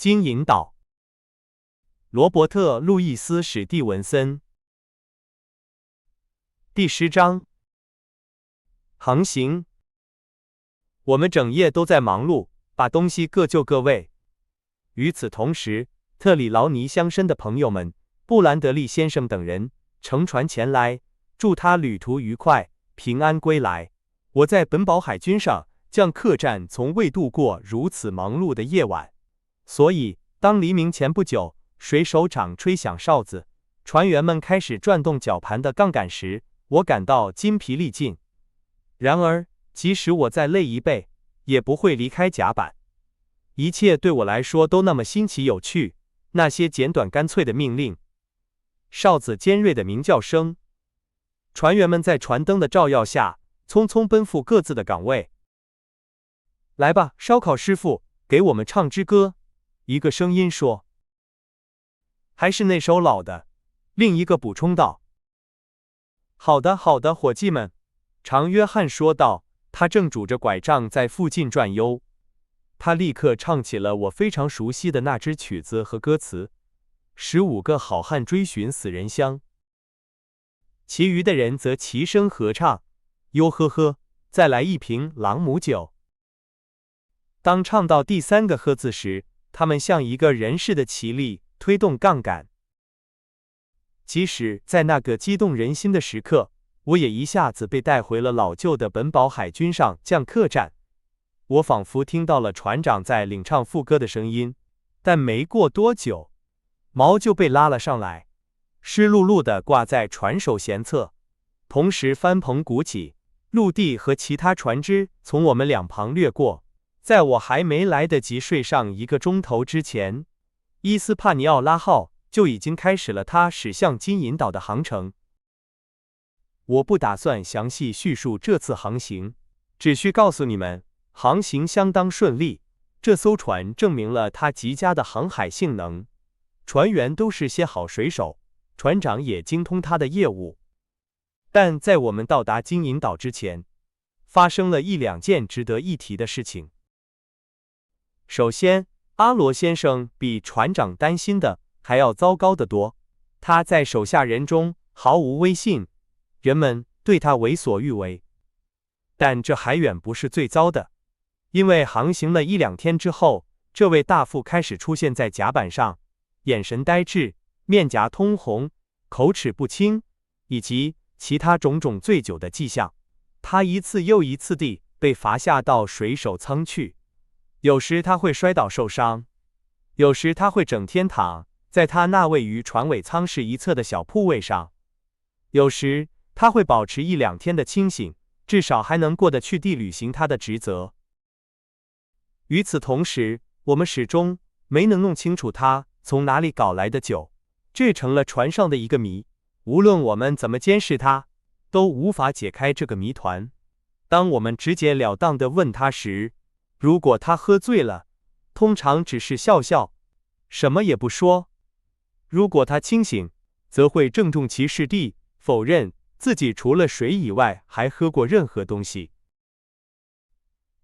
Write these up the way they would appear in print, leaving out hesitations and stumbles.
金銀島，羅伯特·路易斯·史蒂文森。第10章，航行。我們整夜都在忙碌，把東西各就各位。與此同時，特里勞尼鄉紳的朋友們，布蘭德利先生等人，乘船前來，祝他旅途愉快，平安歸來。我在本堡海軍上，將客棧從未度過如此忙碌的夜晚。所以，當黎明前不久，水手長吹響哨子，船員們開始轉動絞盤的槓桿時，我感到筋疲力盡。然而，即使我再累一倍，也不會離開甲板。一切對我來說都那麼新奇有趣，那些簡短乾脆的命令，哨子尖銳的鳴叫聲，船員們在船燈的照耀下，匆匆奔赴各自的崗位。來吧，燒烤師傅，給我們唱支歌。一個聲音說。還是那首老的，另一個補充道。好的，好的，夥計們，長約翰說道，他正拄着拐杖在附近轉悠。他立刻唱起了我非常熟悉的那支曲子和歌詞：15個好漢追尋死人鄉。其餘的人則齊聲合唱：喲呵呵，再來一瓶朗姆酒。當唱到第3個呵字時，他們像一個人似的起立，推動槓桿。即使在那個激動人心的時刻，我也一下子被帶回了老舊的本堡海軍上將客棧。我仿佛聽到了船長在領唱副歌的聲音，但沒過多久，錨就被拉了上來，濕漉漉地掛在船首舷側，同時帆篷鼓起，陸地和其他船隻從我們兩旁掠過。在我還沒來得及睡上1個鐘頭之前，伊斯帕尼奧拉號就已經開始了它駛向金銀島的航程。我不打算詳細敘述這次航行，只需告訴你們，航行相當順利。這艘船證明了它極佳的航海性能，船員都是些好水手，船長也精通他的業務。但在我們到達金銀島之前，發生了1、2件值得一提的事情。首先，阿羅先生比船長擔心的還要糟糕得多。他在手下人中毫無威信，人們對他為所欲為。但這還遠不是最糟的，因為航行了1、2天之後，這位大副開始出現在甲板上，眼神呆滯，面頰通紅，口齒不清，以及其他種種醉酒的跡象。他一次又一次地被罰下到水手艙去。有時他會摔倒受傷，有時他會整天躺在他那位於船尾艙室一側的小鋪位上，有時他會保持1、2天的清醒，至少還能過得去地履行他的職責。與此同時，我們始終沒能弄清楚他從哪裡搞來的酒，這成了船上的一個謎。無論我們怎麼監視他，都無法解開這個謎團。當我們直截了當地問他時，如果他喝醉了，通常只是笑笑，什麼也不說；如果他清醒，則會鄭重其事地否認自己除了水以外還喝過任何東西。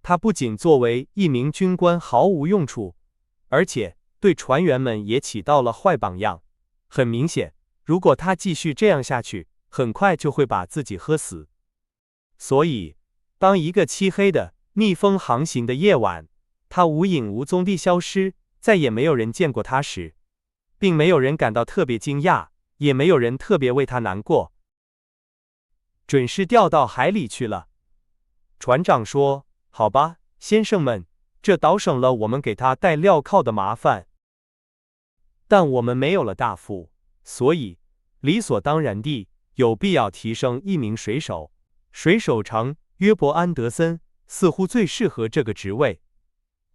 他不僅作為一名軍官毫無用處，而且對船員們也起到了壞榜樣。很明顯，如果他繼續這樣下去，很快就會把自己喝死。所以，當一個漆黑的逆風航行的夜晚，他無影無蹤地消失，再也沒有人見過他時，並沒有人感到特別驚訝，也沒有人特別為他難過。準是掉到海裡去了。船長說：好吧，先生們，這倒省了我們給他帶鐐銬的麻煩。但我們沒有了大副，所以理所當然地有必要提升一名水手。水手長約伯·安德森似乎最適合這個職位。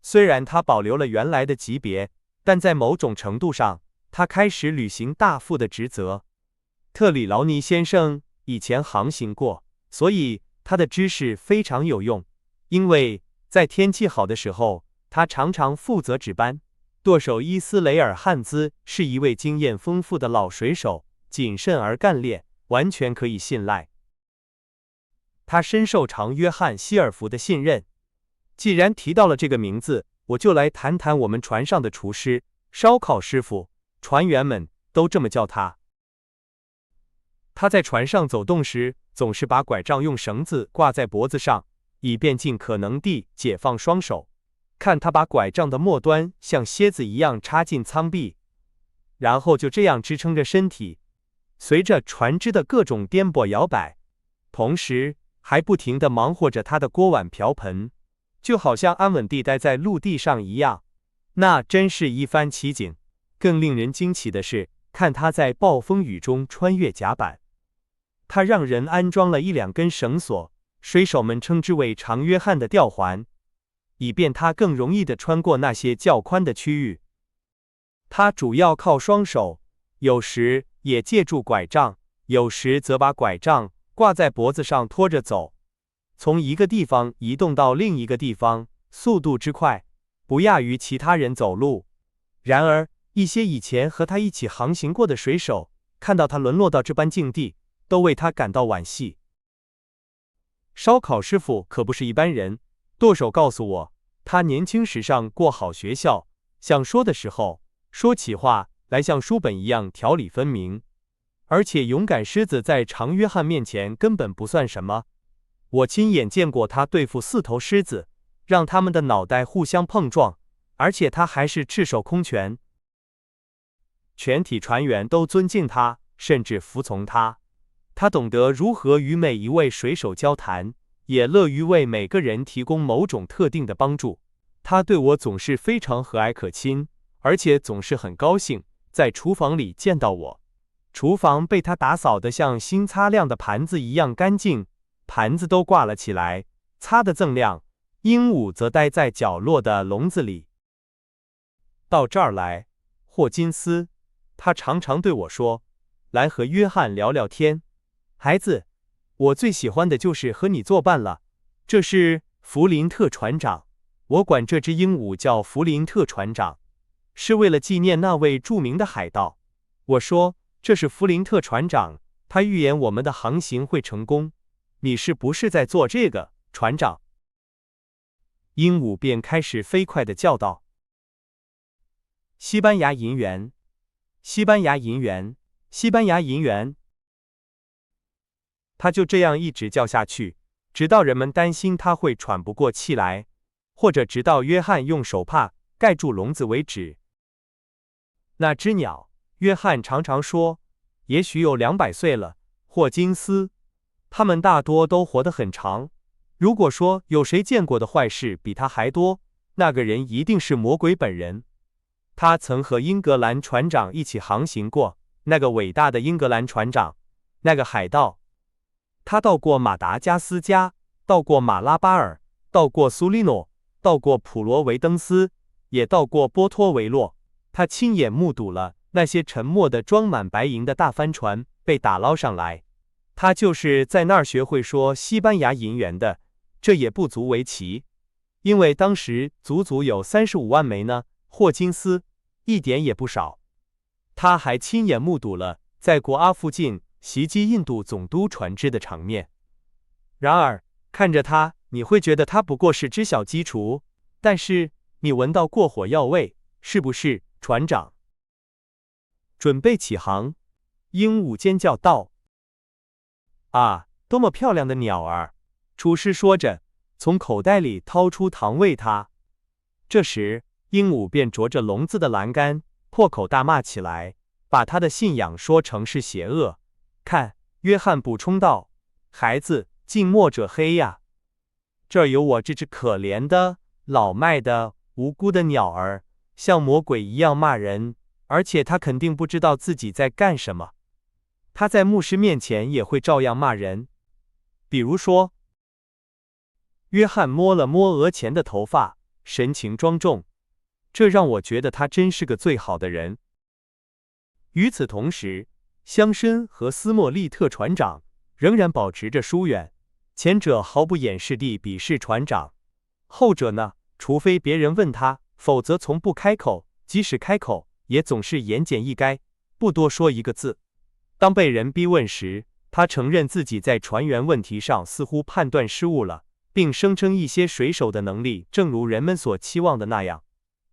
雖然他保留了原來的級別，但在某種程度上，他開始履行大副的職責。特里勞尼先生以前航行過，所以他的知識非常有用。因為在天氣好的時候，他常常負責值班。舵手伊斯雷爾·漢茲是一位經驗豐富的老水手，謹慎而幹練，完全可以信賴。他深受長約翰·希爾福的信任。既然提到了這個名字，我就來談談我們船上的廚師、燒烤師傅，船員們都這麼叫他。他在船上走動時，總是把拐杖用繩子掛在脖子上，以便盡可能地解放雙手。看他把拐杖的末端像楔子一樣插進艙壁，然後就這樣支撐着身體，隨着船隻的各種顛簸搖擺，同時還不停地忙活着他的鍋碗瓢盆，就好像安穩地待在陸地上一樣。那真是一番奇景。更令人驚奇的是，看他在暴風雨中穿越甲板。他讓人安裝了1-2根繩索，水手們稱之為長約翰的吊環，以便他更容易地穿過那些較寬的區域。他主要靠雙手，有時也借助拐杖，有時則把拐杖掛在脖子上拖着走，從一個地方移動到另一個地方，速度之快，不亞於其他人走路。然而，一些以前和他一起航行過的水手，看到他淪落到這般境地，都為他感到惋惜。燒烤師傅可不是一般人，舵手告訴我，他年輕時上過好學校，想說的時候，說起話來像書本一樣條理分明，而且勇敢獅子在長約翰面前根本不算什麼。我親眼見過他對付4頭獅子，讓他們的腦袋互相碰撞，而且他還是赤手空拳。全體船員都尊敬他，甚至服從他。他懂得如何與每一位水手交談，也樂於為每個人提供某種特定的幫助。他對我總是非常和藹可親，而且總是很高興在廚房裡見到我。廚房被他打掃得像新擦亮的盤子一樣乾淨，盤子都掛了起來，擦得锃亮。鸚鵡則待在角落的籠子裡。到這兒來，霍金斯，他常常對我說，來和約翰聊聊天。孩子，我最喜歡的就是和你作伴了。這是弗林特船長，我管這只鸚鵡叫弗林特船長，是為了紀念那位著名的海盜。我說，這是弗林特船長，他預言我們的航行會成功。你是不是在做這個，船長？鸚鵡便開始飛快地叫道：西班牙銀元，西班牙銀元，西班牙銀元。他就這樣一直叫下去，直到人們擔心他會喘不過氣來，或者直到約翰用手帕蓋住籠子為止。那只鳥，約翰常常說，也許有200歲了，霍金斯。他們大多都活得很長。如果說有誰見過的壞事比他還多，那個人一定是魔鬼本人。他曾和英格蘭船長一起航行過，那個偉大的英格蘭船長，那個海盜。他到過馬達加斯加，到過馬拉巴爾，到過蘇利諾，到過普羅維登斯，也到過波托維洛。他親眼目睹了那些沉沒的裝滿白銀的大帆船被打撈上來。他就是在那兒學會說西班牙銀元的，這也不足為奇，因為當時足足有35萬枚呢。霍金斯，一點也不少。他還親眼目睹了在果阿附近襲擊印度總督船隻的場面。然而，看着他，你會覺得他不過是只小雞雛，但是你聞到過火藥味，是不是，船長？準備起航，鸚鵡尖叫道：啊，多麼漂亮的鳥兒！廚師說着，從口袋裡掏出糖餵它。這時，鸚鵡便啄着籠子的欄杆，破口大罵起來，把他的信仰說成是邪惡。看，約翰補充道，孩子，近墨者黑呀。這兒有我這只可憐的、老邁的、無辜的鳥兒，像魔鬼一樣罵人，而且他肯定不知道自己在幹什麼。他在牧師面前也會照樣罵人。比如說，約翰摸了摸額前的頭髮，神情莊重，這讓我覺得他真是個最好的人。與此同時，鄉紳和斯莫利特船長仍然保持着疏遠，前者毫不掩飾地鄙視船長，後者呢，除非別人問他，否則從不開口，即使開口，也總是言簡意賅，不多說一個字。當被人逼問時，他承認自己在船員問題上似乎判斷失誤了，並聲稱一些水手的能力正如人們所期望的那樣。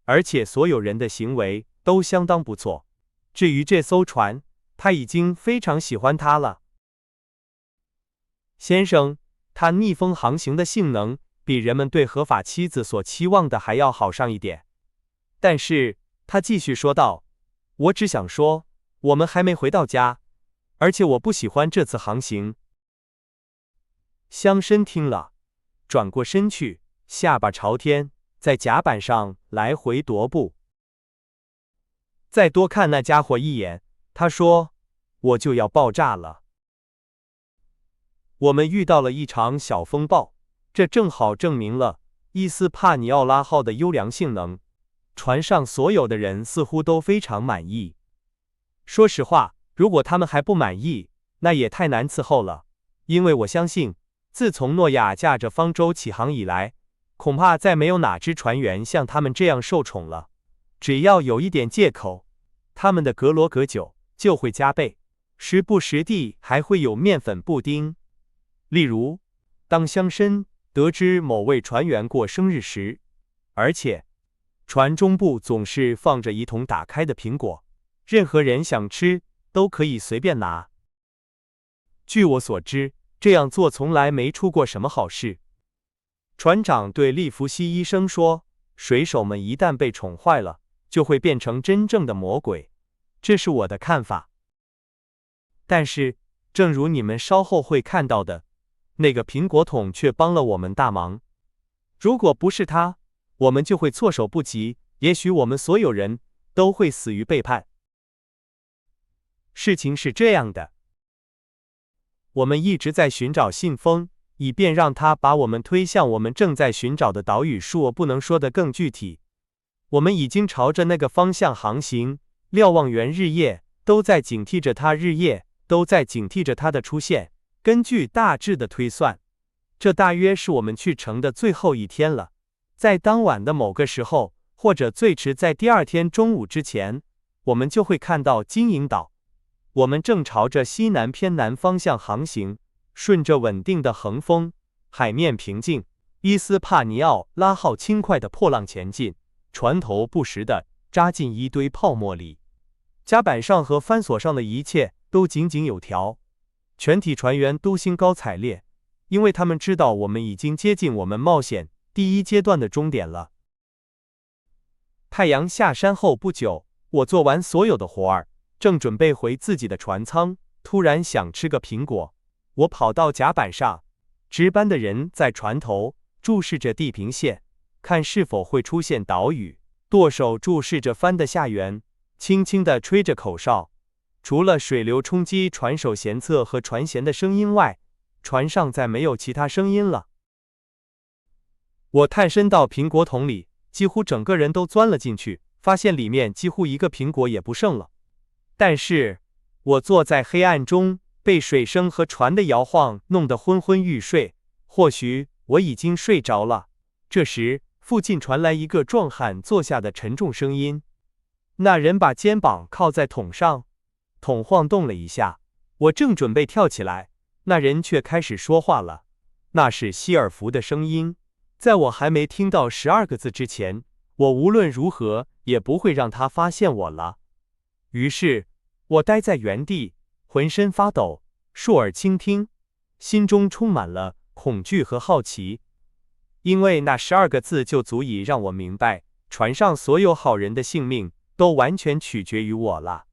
而且所有人的行為都相當不錯。至於這艘船，他已經非常喜歡它了。先生，它逆風航行的性能比人們對合法妻子所期望的還要好上一點。但是，他繼續說道，我只想說，我們還沒回到家，而且我不喜歡這次航行。鄉紳聽了，轉過身去，下巴朝天，在甲板上來回踱步。再多看那家伙一眼，他說，我就要爆炸了。我們遇到了一場小風暴，這正好證明了伊斯帕尼奧拉號的優良性能。船上所有的人似乎都非常滿意。說實話，如果他們還不滿意，那也太難伺候了。因為我相信，自從諾亞駕着方舟起航以來，恐怕再沒有哪隻船員像他們這樣受寵了。只要有一點借口，他們的格羅格酒就會加倍，時不時地還會有麵粉布丁。例如，當鄉紳得知某位船員過生日時，而且船中部總是放着一桶打開的蘋果，任何人想吃都可以隨便拿。據我所知，這樣做從來沒出過什麼好事。船長對利弗西醫生說，水手們一旦被寵壞了，就會變成真正的魔鬼。這是我的看法。但是，正如你們稍後會看到的，那個蘋果桶卻幫了我們大忙。如果不是他，我們就會措手不及，也許我們所有人都會死於背叛。事情是這樣的，我們一直在尋找信封，以便讓他把我們推向我們正在尋找的島嶼數。我不能說得更具體。我們已經朝着那個方向航行，瞭望員日夜都在警惕着他，日夜都在警惕着他的出現。根據大致的推算，這大約是我們去程的最後一天了。在當晚的某個時候，或者最遲在第二天中午之前，我們就會看到金銀島。我們正朝着西南偏南方向航行，順着穩定的橫風，海面平靜，伊斯帕尼奧拉號輕快的破浪前進，船頭不時地扎進一堆泡沫裡，甲板上和帆索上的一切都井井有條。全體船員都興高采烈，因為他們知道我們已經接近我們冒險第一階段的終點了。太陽下山後不久，我做完所有的活兒，正準備回自己的船艙，突然想吃個蘋果。我跑到甲板上，值班的人在船頭注視着地平線，看是否會出現島嶼。舵手注視着帆的下緣，輕輕地吹着口哨。除了水流衝擊船首舷側和船舷的聲音外，船上再沒有其他聲音了。我探身到蘋果桶裡，幾乎整個人都鑽了進去，發現裡面幾乎一個蘋果也不剩了。但是，我坐在黑暗中，被水聲和船的搖晃弄得昏昏欲睡，或許我已經睡着了。這時，附近傳來一個壯漢坐下的沉重聲音。那人把肩膀靠在桶上，桶晃動了一下，我正準備跳起來，那人卻開始說話了。那是希爾弗的聲音。在我還沒聽到12個字之前，我無論如何也不會讓他發現我了。於是，我待在原地，渾身發抖，豎耳傾聽，心中充滿了恐懼和好奇，因為那12個字就足以讓我明白，船上所有好人的性命都完全取決於我了。